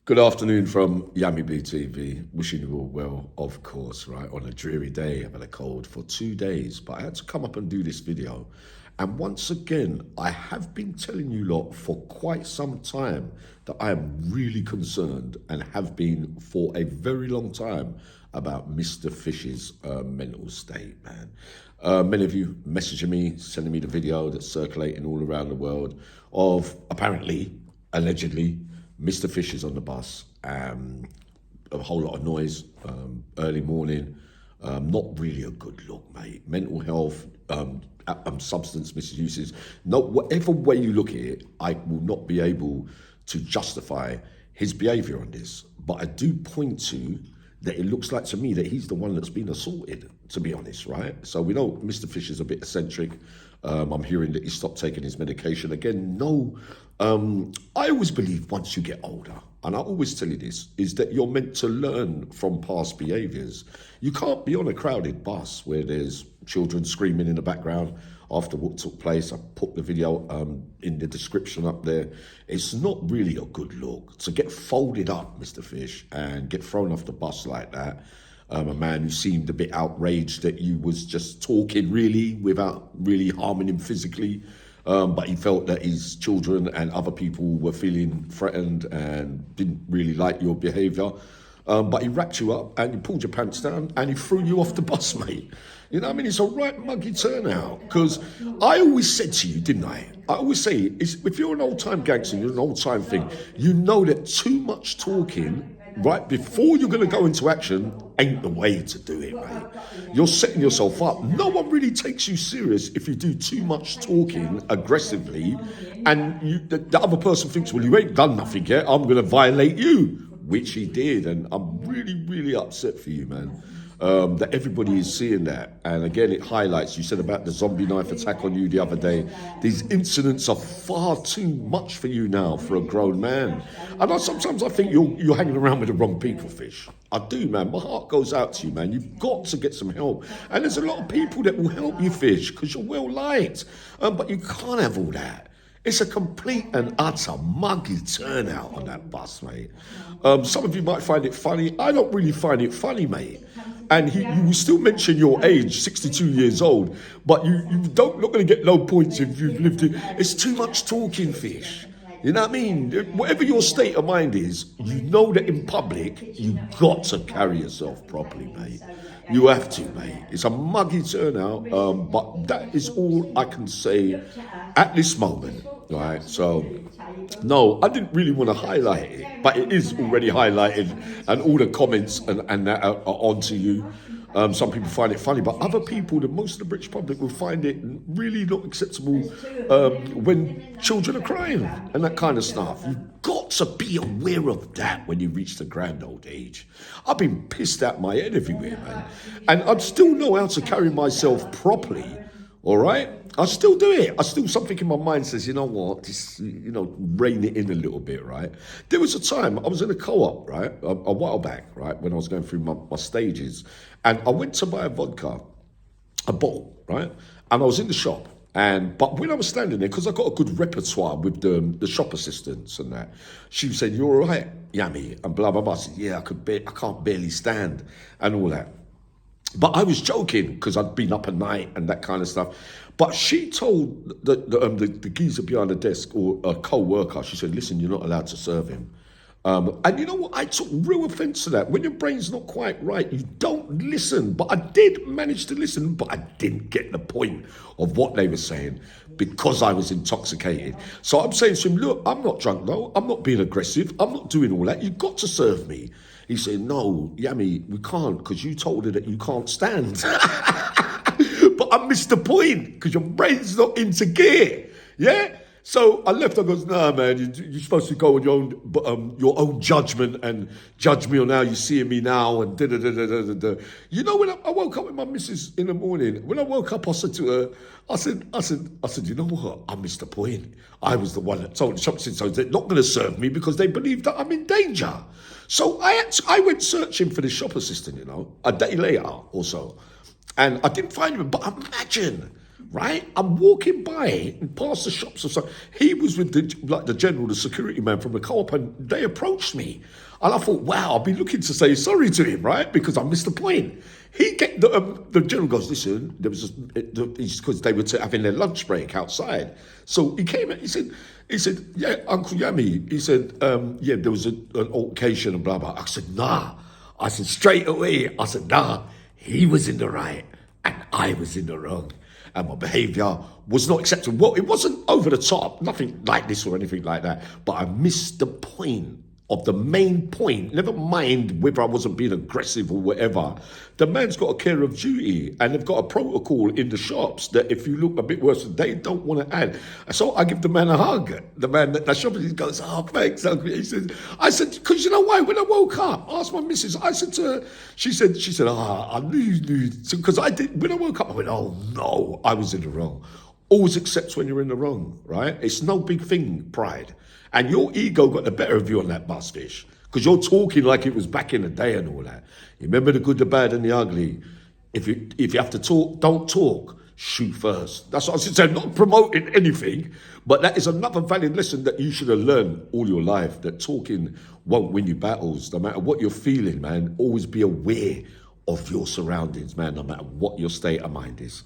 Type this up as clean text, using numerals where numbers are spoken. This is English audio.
Good afternoon from Yummy Bee TV. Wishing you all well, of course, right? On a dreary day. I've had a cold for 2 days, but I had to come up and do this video. And once again, I have been telling you lot for quite some time that I am really concerned and have been for a very long time about Mr. Fish's mental state, man. Many of you messaging me, sending me the video that's circulating all around the world of apparently, allegedly, Mr. Fish is on the bus, a whole lot of noise, early morning, not really a good look, mate. Mental health, substance misuses, no, whatever way you look at it, I will not be able to justify his behaviour on this. But I do point to that it looks like to me that he's the one that's been assaulted, to be honest, right? So we know Mr. Fish is a bit eccentric. I'm hearing that he stopped taking his medication. Again, no, I always believe once you get older, and I always tell you this, is that you're meant to learn from past behaviours. You can't be on a crowded bus where there's children screaming in the background after what took place. I put the video in the description up there. It's not really a good look. To get folded up, Mr. Fish, and get thrown off the bus like that. A man who seemed a bit outraged that you was just talking really without really harming him physically. But he felt that his children and other people were feeling threatened and didn't really like your behaviour. But he wrapped you up and he pulled your pants down and he threw you off the bus, mate. You know what I mean? It's a right muggy turnout. Because I always said to you, didn't I? I always say, if you're an old-time gangster, you're an old-time thing, you know that too much talking right before you're going to go into action ain't the way to do it, mate. You're setting yourself up. No one really takes you serious if you do too much talking aggressively and the other person thinks, well, you ain't done nothing yet, I'm going to violate you, which he did. And I'm really, really upset for you, man. That everybody is seeing that. And again, it highlights, you said about the zombie knife attack on you the other day. These incidents are far too much for you now for a grown man. And sometimes I think you're hanging around with the wrong people, Fish. I do, man. My heart goes out to you, man. You've got to get some help. And there's a lot of people that will help you, Fish, because you're well liked. But you can't have all that. It's a complete and utter muggy turnout on that bus, mate. Some of you might find it funny. I don't really find it funny, mate. And you will still mention your age, 62 years old, but you're not going to get no points if you've lived it. It's too much talking, Fish. You know what I mean? Whatever your state of mind is, you know that in public, you've got to carry yourself properly, mate. You have to, mate. It's a muggy turnout, but that is all I can say at this moment, right? So, no, I didn't really want to highlight it, but it is already highlighted, and all the comments and that are onto you. Some people find it funny, but other people, most of the British public, will find it really not acceptable when children are crying and that kind of stuff. You've got to be aware of that when you reach the grand old age. I've been pissed out my head everywhere, man. And I still know how to carry myself properly, all right? I still do it. Something in my mind says, you know what, just, rein it in a little bit, right? There was a time, I was in a co-op, right, a while back, right, when I was going through my stages, and I went to buy a vodka, a bottle, right, and I was in the shop, but when I was standing there, because I got a good repertoire with the shop assistants and that, she said, "You're all right, Yummy," and blah, blah, blah. I said, "Yeah, I can't barely stand," and all that. But I was joking because I'd been up at night and that kind of stuff. But she told the geezer behind the desk, or a co-worker, she said, "Listen, you're not allowed to serve him." And you know what? I took real offence to that. When your brain's not quite right, you don't listen. But I did manage to listen, but I didn't get the point of what they were saying because I was intoxicated. So I'm saying to him, "Look, I'm not drunk, though. I'm not being aggressive. I'm not doing all that. You've got to serve me." He said, "No, Yummy, we can't, because you told her that you can't stand." But I missed the point, because your brain's not into gear, yeah? So I left, I goes, "Nah, man, you're supposed to go on your own judgment and judge me on how you're seeing me now and da-da-da-da-da-da." You know, when I woke up with my missus in the morning, when I woke up, I said to her, I said, "You know what? I missed the point. I was the one that told the shop assistants they're not going to serve me because they believe that I'm in danger." So I went searching for the shop assistant, a day later or so. And I didn't find him, but imagine, right? I'm walking by and past the shops or something. He was with the general, the security man from the co-op, and they approached me. And I thought, wow, I'll be looking to say sorry to him, right? Because I missed the point. The general goes, listen, there was because they were having their lunch break outside. So he came and he said, yeah, Uncle Yami. He said, yeah, there was an altercation and blah, blah. I said, nah. I said, straight away, I said, nah, he was in the right and I was in the wrong. And my behaviour was not acceptable. Well, it wasn't over the top, nothing like this or anything like that. But I missed the point of the main point. Never mind whether I wasn't being aggressive or whatever. The man's got a care of duty, and they've got a protocol in the shops that if you look a bit worse, they don't want to add. So I give the man a hug. The man that shop, he goes, oh, thanks, uncle. I said, because you know why? When I woke up, I asked my missus, I said to her, she said, I knew you knew. Because I did, when I woke up, I went, oh no, I was in the wrong. Always accepts when you're in the wrong, right? It's no big thing, pride. And your ego got the better of you on that bus, Fish, because you're talking like it was back in the day and all that. You remember the good, the bad, and the ugly. If you have to talk, don't talk. Shoot first. That's what I was saying. Not promoting anything, but that is another valid lesson that you should have learned all your life. That talking won't win you battles, no matter what you're feeling, man. Always be aware of your surroundings, man. No matter what your state of mind is.